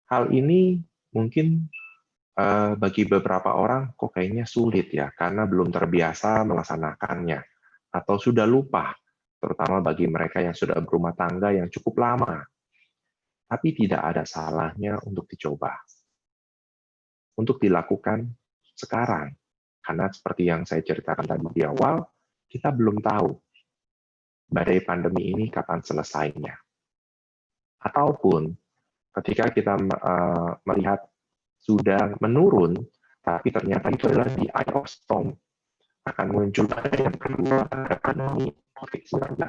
hal ini mungkin bagi beberapa orang kok kayaknya sulit ya, karena belum terbiasa melaksanakannya, atau sudah lupa, terutama bagi mereka yang sudah berumah tangga yang cukup lama. Tapi tidak ada salahnya untuk dicoba. Untuk dilakukan sekarang. Karena seperti yang saya ceritakan tadi di awal, kita belum tahu badai pandemi ini kapan selesainya. Ataupun ketika kita melihat sudah menurun, tapi ternyata itu adalah the eye of storm. Akan muncul badai yang kedua pada pandemi COVID-19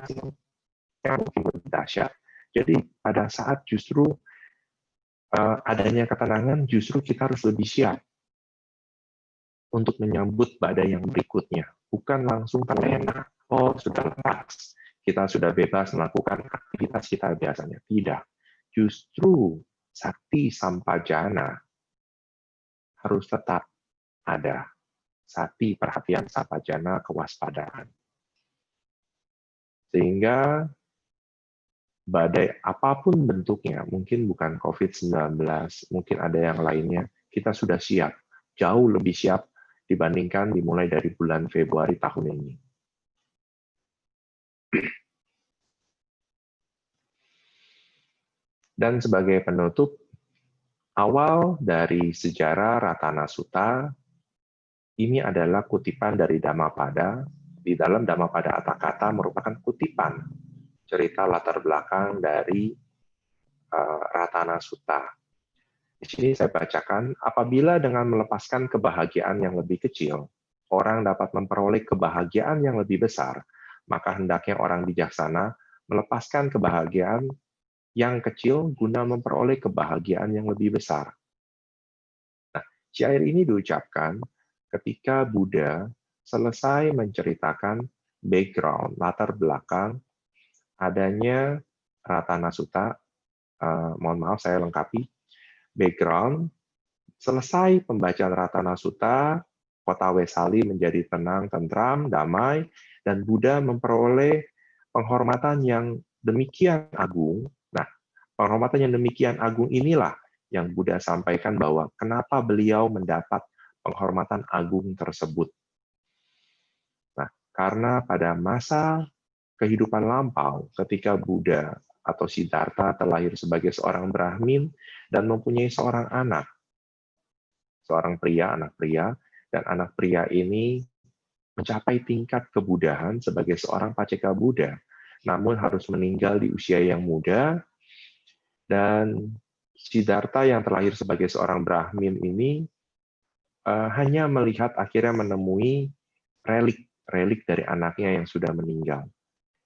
yang mungkin lebih dahsyat. Jadi pada saat justru adanya ketenangan, justru kita harus lebih siap untuk menyambut badai yang berikutnya. Bukan langsung terlena, oh sudah lepas, kita sudah bebas melakukan aktivitas kita biasanya. Tidak. Justru sakti sampajana harus tetap ada. Sakti perhatian sampajana kewaspadaan. Sehingga badai apapun bentuknya, mungkin bukan COVID-19, mungkin ada yang lainnya, kita sudah siap, jauh lebih siap dibandingkan dimulai dari bulan Februari tahun ini. Dan sebagai penutup, awal dari sejarah Ratana Sutta, ini adalah kutipan dari Dhammapada. Di dalam Dhammapada Atthakatha merupakan kutipan cerita latar belakang dari Ratana Sutta. Di sini saya bacakan, apabila dengan melepaskan kebahagiaan yang lebih kecil, orang dapat memperoleh kebahagiaan yang lebih besar, maka hendaknya orang bijaksana melepaskan kebahagiaan yang kecil guna memperoleh kebahagiaan yang lebih besar. Nah, syair ini diucapkan ketika Buddha selesai menceritakan background, latar belakang adanya Ratana Sutta. Mohon maaf, saya lengkapi. Background, selesai pembacaan Ratana Sutta, kota Wesali menjadi tenang, tentram, damai, Dan Buddha memperoleh penghormatan yang demikian agung. Nah, penghormatan yang demikian agung inilah yang Buddha sampaikan bahwa kenapa beliau mendapat penghormatan agung tersebut. Nah, karena pada masa kehidupan lampau, ketika Buddha atau Siddhartha terlahir sebagai seorang Brahmin dan mempunyai seorang anak, seorang pria, anak pria, dan anak pria ini mencapai tingkat kebudahan sebagai seorang paceka Buddha, namun harus meninggal di usia yang muda, dan Siddhartha yang terlahir sebagai seorang Brahmin ini hanya melihat akhirnya menemui relik dari anaknya yang sudah meninggal.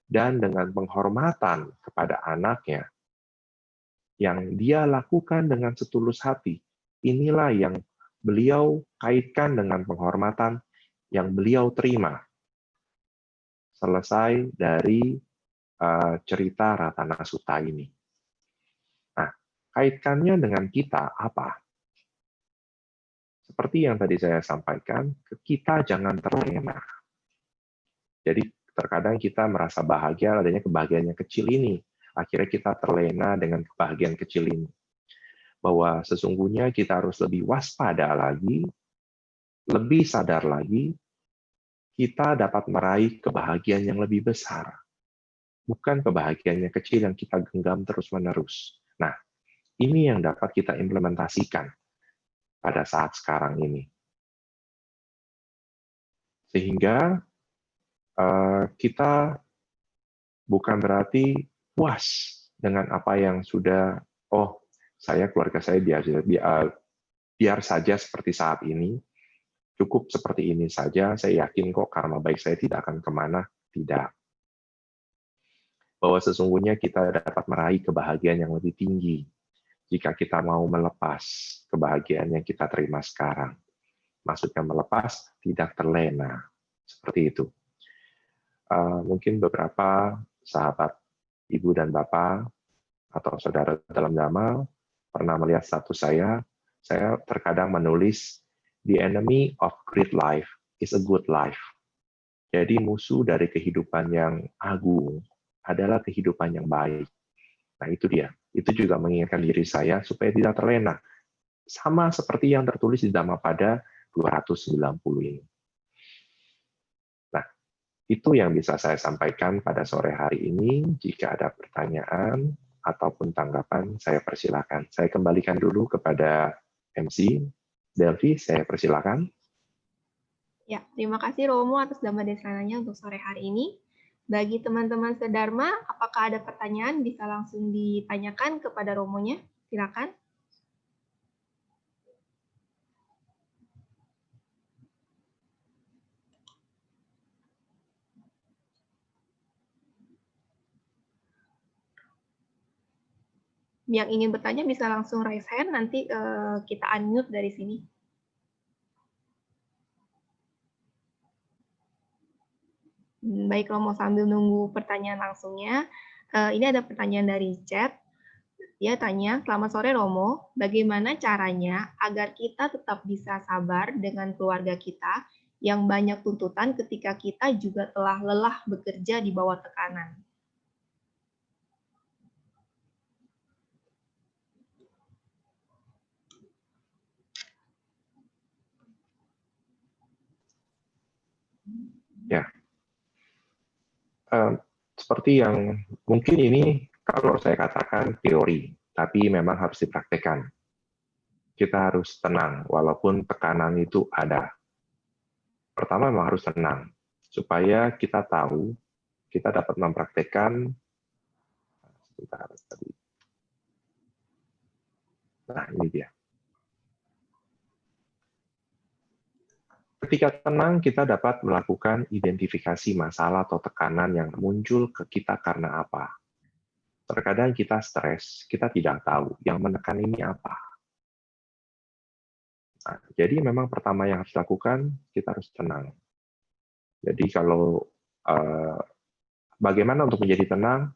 Dan dengan penghormatan kepada anaknya, yang dia lakukan dengan setulus hati, inilah yang beliau kaitkan dengan penghormatan yang beliau terima selesai dari cerita Ratana Sutta ini. Nah, kaitannya dengan kita apa? Seperti yang tadi saya sampaikan, kita jangan terlena. Jadi terkadang kita merasa bahagia adanya kebahagiaan yang kecil ini. Akhirnya kita terlena dengan kebahagiaan kecil ini. Bahwa sesungguhnya kita harus lebih waspada lagi, lebih sadar lagi, kita dapat meraih kebahagiaan yang lebih besar. Bukan kebahagiaan yang kecil yang kita genggam terus-menerus. Nah, ini yang dapat kita implementasikan pada saat sekarang ini. Sehingga kita bukan berarti puas dengan apa yang sudah, keluarga saya biar saja seperti saat ini, cukup seperti ini saja, saya yakin kok karma baik saya tidak akan kemana, tidak. Bahwa sesungguhnya kita dapat meraih kebahagiaan yang lebih tinggi jika kita mau melepas kebahagiaan yang kita terima sekarang. Maksudnya melepas, tidak terlena. Seperti itu. Mungkin beberapa sahabat ibu dan bapak atau saudara dalam dhamma pernah melihat status saya terkadang menulis, "The enemy of great life is a good life." Jadi musuh dari kehidupan yang agung adalah kehidupan yang baik. Nah itu dia. Itu juga mengingatkan diri saya supaya tidak terlena. Sama seperti yang tertulis di Dhammapada 290 ini. Nah, itu yang bisa saya sampaikan pada sore hari ini. Jika ada pertanyaan ataupun tanggapan, saya persilakan. Saya kembalikan dulu kepada MC. Delvi, saya persilakan.
Ya, terima kasih Romo atas Dhamma Desananya untuk sore hari ini. Bagi teman-teman sedharma, apakah ada pertanyaan bisa langsung ditanyakan kepada Romonya? Silakan. Yang ingin bertanya bisa langsung raise hand, nanti kita unmute dari sini. Baik, Romo, sambil nunggu pertanyaan langsungnya, ini ada pertanyaan dari chat. Dia tanya, selamat sore Romo, bagaimana caranya agar kita tetap bisa sabar dengan keluarga kita yang banyak tuntutan ketika kita juga telah lelah bekerja di bawah tekanan?
Ya, seperti yang mungkin ini kalau saya katakan teori, tapi memang harus dipraktekkan. Kita harus tenang, walaupun tekanan itu ada. Pertama memang harus tenang, supaya kita tahu, kita dapat mempraktekkan, sebentar tadi. Nah, ini dia. Ketika tenang, kita dapat melakukan identifikasi masalah atau tekanan yang muncul ke kita karena apa. Terkadang kita stres, kita tidak tahu yang menekan ini apa. Nah, jadi memang pertama yang harus dilakukan, kita harus tenang. Jadi kalau bagaimana untuk menjadi tenang,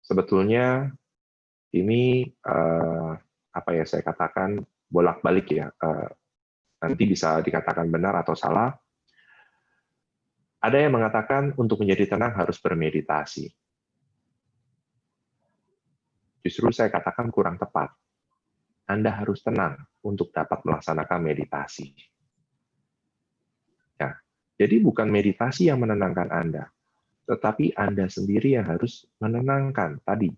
sebetulnya ini saya katakan bolak-balik ya. Nanti bisa dikatakan benar atau salah. Ada yang mengatakan untuk menjadi tenang harus bermeditasi. Justru saya katakan kurang tepat. Anda harus tenang untuk dapat melaksanakan meditasi. Ya, jadi bukan meditasi yang menenangkan Anda, tetapi Anda sendiri yang harus menenangkan tadi.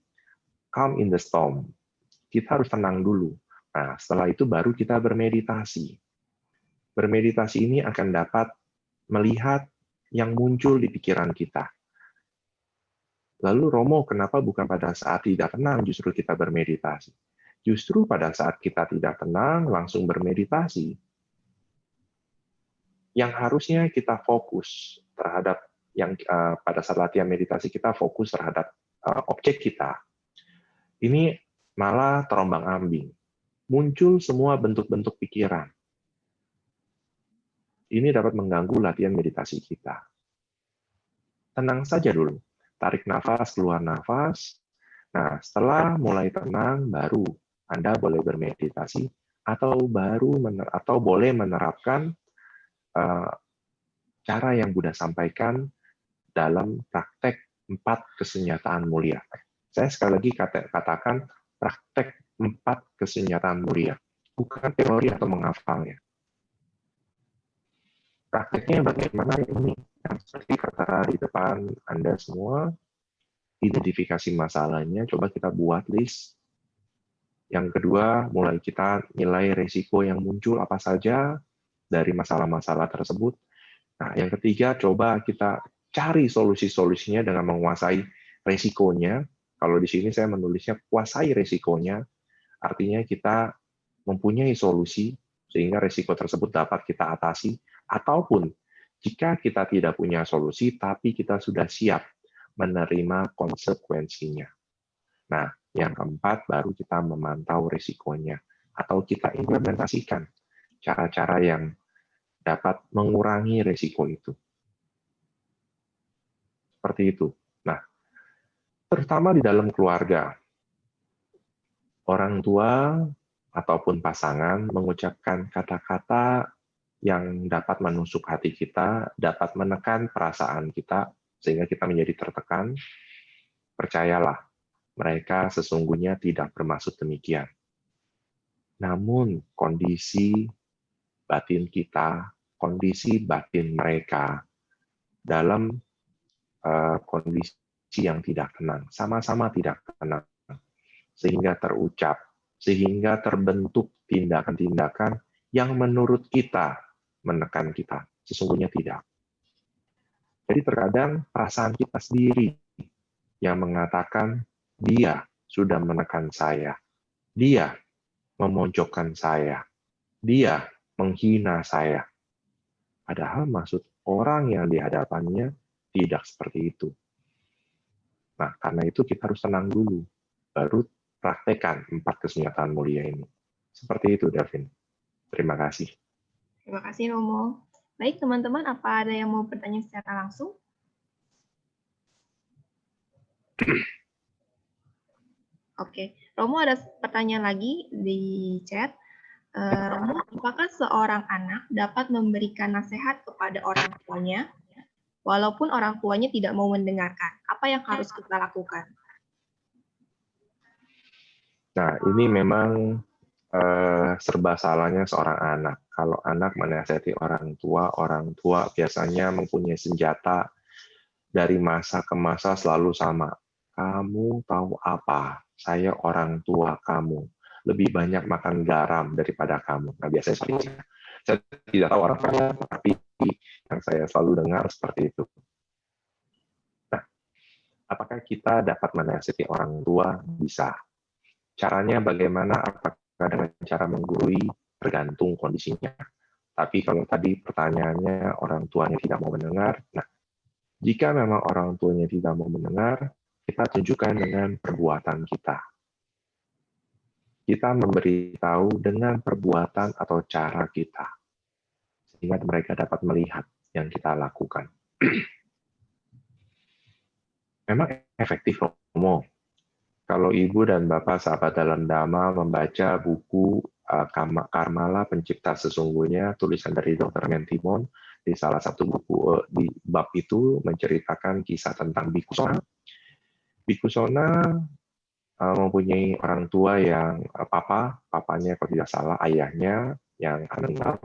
Calm in the storm. Kita harus tenang dulu. Nah, setelah itu baru kita bermeditasi. Bermeditasi ini akan dapat melihat yang muncul di pikiran kita. Lalu Romo, kenapa bukan pada saat tidak tenang justru kita bermeditasi? Justru pada saat kita tidak tenang langsung bermeditasi. Yang harusnya kita fokus terhadap yang pada saat latihan meditasi kita fokus terhadap objek kita. Ini malah terombang-ambing. Muncul semua bentuk-bentuk pikiran. Ini dapat mengganggu latihan meditasi kita. Tenang saja dulu. Tarik nafas, keluar nafas. Nah, setelah mulai tenang, baru Anda boleh bermeditasi atau boleh menerapkan cara yang Buddha sampaikan dalam praktek 4 kesenjataan mulia. Saya sekali lagi katakan praktek 4 kesenjataan mulia, bukan teori atau menghafalnya. Prakteknya bagaimana ini? Seperti kata di depan Anda semua, identifikasi masalahnya, coba kita buat list. Yang kedua, mulai kita nilai risiko yang muncul apa saja dari masalah-masalah tersebut. Nah, yang ketiga, coba kita cari solusi-solusinya dengan menguasai risikonya. Kalau di sini saya menulisnya kuasai risikonya, artinya kita mempunyai solusi sehingga risiko tersebut dapat kita atasi, ataupun jika kita tidak punya solusi, tapi kita sudah siap menerima konsekuensinya. Nah, yang keempat, baru kita memantau risikonya, atau kita implementasikan cara-cara yang dapat mengurangi risiko itu. Seperti itu. Nah, terutama di dalam keluarga, orang tua ataupun pasangan mengucapkan kata-kata yang dapat menusuk hati kita, dapat menekan perasaan kita, sehingga kita menjadi tertekan. Percayalah, mereka sesungguhnya tidak bermaksud demikian. Namun, kondisi batin kita, kondisi batin mereka dalam kondisi yang tidak tenang, sama-sama tidak tenang, sehingga terucap, sehingga terbentuk tindakan-tindakan yang menurut kita menekan kita, sesungguhnya tidak. Jadi terkadang perasaan kita sendiri yang mengatakan dia sudah menekan saya, dia memojokkan saya, dia menghina saya. Padahal maksud orang yang di hadapannya tidak seperti itu. Nah, karena itu kita harus tenang dulu, baru praktekkan 4 kesenjataan mulia ini. Seperti itu, Davin. Terima kasih.
Terima kasih, Romo. Baik, teman-teman, apa ada yang mau bertanya secara langsung? Oke, Romo ada pertanyaan lagi di chat. Romo, apakah seorang anak dapat memberikan nasihat kepada orang tuanya, walaupun orang tuanya tidak mau mendengarkan? Apa yang harus kita lakukan?
Nah, ini memang serba salahnya seorang anak. Kalau anak menasihati orang tua biasanya mempunyai senjata dari masa ke masa selalu sama. Kamu tahu apa? Saya orang tua kamu. Lebih banyak makan garam daripada kamu. Nah, biasanya seperti itu. Saya tidak tahu orang tuanya, tapi yang saya selalu dengar seperti itu. Nah, apakah kita dapat menasihati orang tua? Bisa. Caranya bagaimana? Apakah dengan cara menggurui? Tergantung kondisinya. Tapi kalau tadi pertanyaannya orang tuanya tidak mau mendengar, nah, jika memang orang tuanya tidak mau mendengar, kita tunjukkan dengan perbuatan kita. Kita memberitahu dengan perbuatan atau cara kita, sehingga mereka dapat melihat yang kita lakukan. Memang efektif, Romo. Kalau Ibu dan Bapak sahabat dalam Dhamma membaca buku Karmala Pencipta Sesungguhnya, tulisan dari Dr. Mentimon, Di salah satu buku di bab itu menceritakan kisah tentang Bhikkhu Sona. Bhikkhu Sona mempunyai orang tua yang papanya kalau tidak salah ayahnya yang meninggal.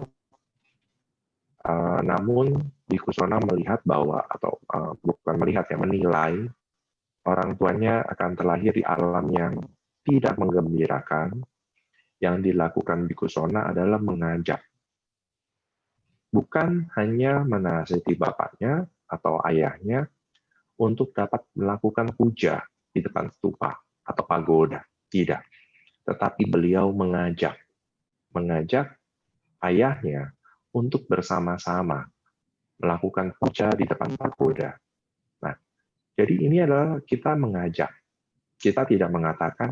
Namun Bhikkhu Sona melihat bahwa bukan melihat ya, menilai orang tuanya akan terlahir di alam yang tidak menggembirakan. Yang dilakukan Bhikkhu Sona adalah mengajak, bukan hanya menasihati bapaknya atau ayahnya untuk dapat melakukan puja di depan stupa atau pagoda, tidak. Tetapi beliau mengajak ayahnya untuk bersama-sama melakukan puja di depan pagoda. Nah, jadi ini adalah kita mengajak. Kita tidak mengatakan,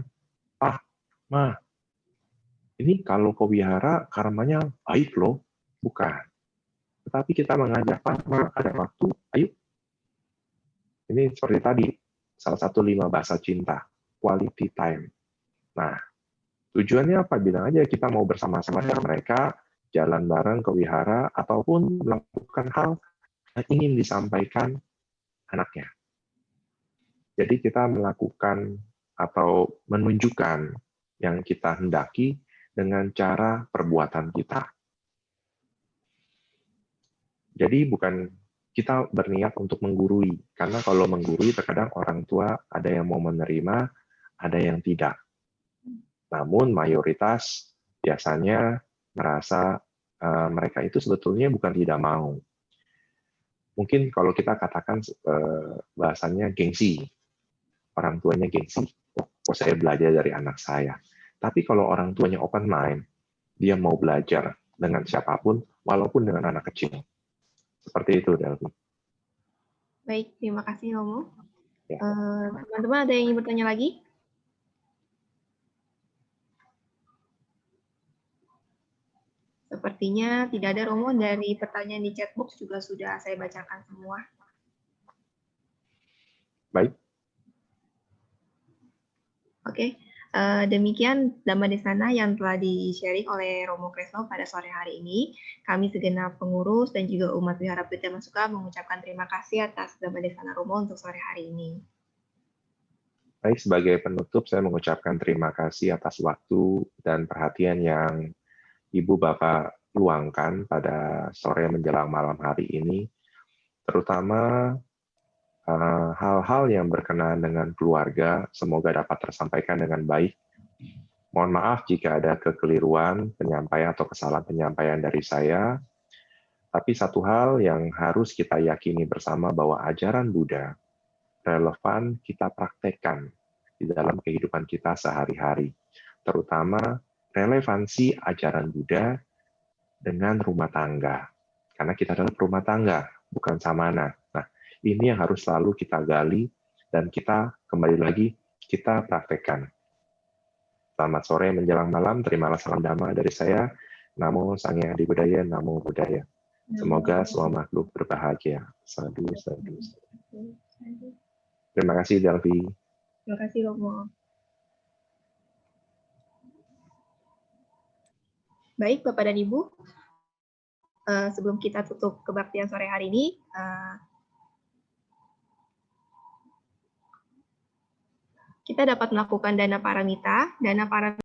Ma, ini kalau kau wihara karmanya baik loh. Bukan. Tetapi kita mengajak, Ma, ada waktu, ayo. Ini seperti tadi, salah satu 5 bahasa cinta, quality time. Nah, tujuannya apa? Bilang aja kita mau bersama-sama dengan mereka, jalan bareng ke wihara, ataupun melakukan hal yang ingin disampaikan anaknya. Jadi kita melakukan atau menunjukkan yang kita hendaki dengan cara perbuatan kita. Jadi bukan kita berniat untuk menggurui, karena kalau menggurui terkadang orang tua ada yang mau menerima, ada yang tidak. Namun mayoritas biasanya merasa mereka itu sebetulnya bukan tidak mau. Mungkin kalau kita katakan bahasanya gengsi, orang tuanya gengsi, kok saya belajar dari anak saya. Tapi kalau orang tuanya open mind, dia mau belajar dengan siapapun, walaupun dengan anak kecil. Seperti itu, Delvi.
Baik, terima kasih Romo.
Ya.
Teman-teman ada yang ingin bertanya lagi? Sepertinya tidak ada, Romo. Dari pertanyaan di chatbox juga sudah saya bacakan semua.
Baik.
Oke. Demikian Dhammadesana yang telah di-sharing oleh Romo Kresno pada sore hari ini. Kami segenap pengurus dan juga umat Wihara Putih Masuka mengucapkan terima kasih atas Dhammadesana Romo untuk sore hari ini.
Baik, sebagai penutup saya mengucapkan terima kasih atas waktu dan perhatian yang Ibu Bapak luangkan pada sore menjelang malam hari ini, terutama hal-hal yang berkenaan dengan keluarga, semoga dapat tersampaikan dengan baik. Mohon maaf jika ada kekeliruan penyampaian atau kesalahan penyampaian dari saya, tapi satu hal yang harus kita yakini bersama bahwa ajaran Buddha relevan kita praktekkan di dalam kehidupan kita sehari-hari, terutama relevansi ajaran Buddha dengan rumah tangga. Karena kita adalah rumah tangga, bukan samana. Nah, ini yang harus selalu kita gali dan kita kembali lagi kita praktekkan. Selamat sore menjelang malam, terimalah salam dhamma dari saya. Namo Sangya Adi Budaya, Namo Buddhaya. Semoga semua makhluk berbahagia. Sadhu, sadhu, sadhu. Terima kasih, Delvi.
Terima kasih, Romo. Baik, Bapak dan Ibu. Sebelum kita tutup kebaktian sore hari ini, kita dapat melakukan dana paramita. Dana paramita